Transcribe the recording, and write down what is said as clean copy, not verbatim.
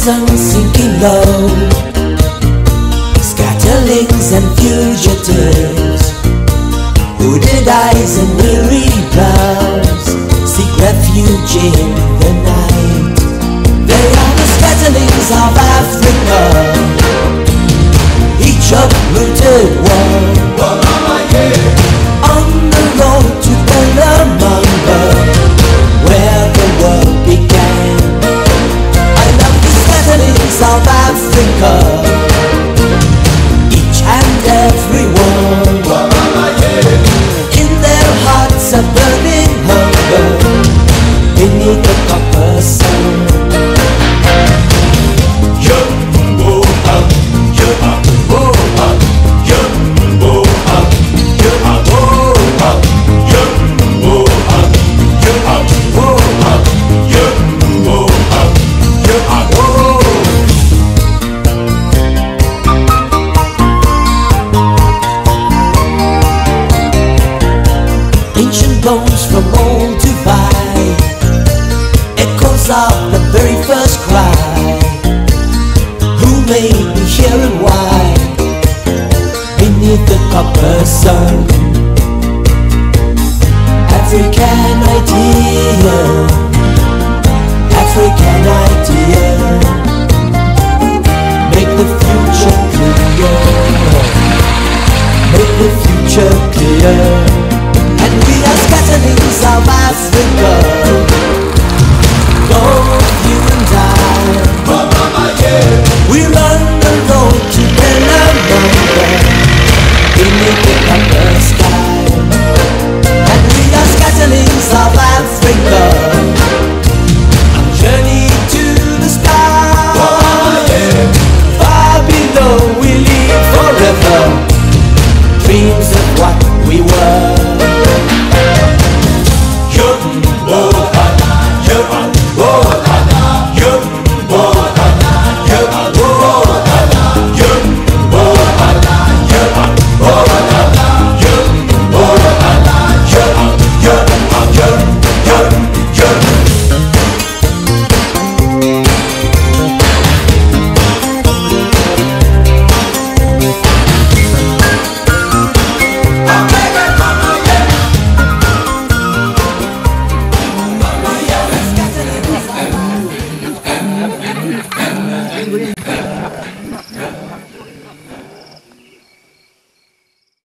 sun sinking low, scatterlings and fugitives, hooded eyes and weary brows, seek refuge in the night. They are the scatterlings of Africa, each uprooted one, on the road to Bellamanga, where the world began. I love the scatterlings of Africa, each and every one. In their hearts a burning hunger, beneath the copper sun. Bones from old Dubai, echoes of the very first cry. Who made me here and why? Beneath the copper sun. African idea, African idea, make the future clear, make the future clear. And we are scatterlings of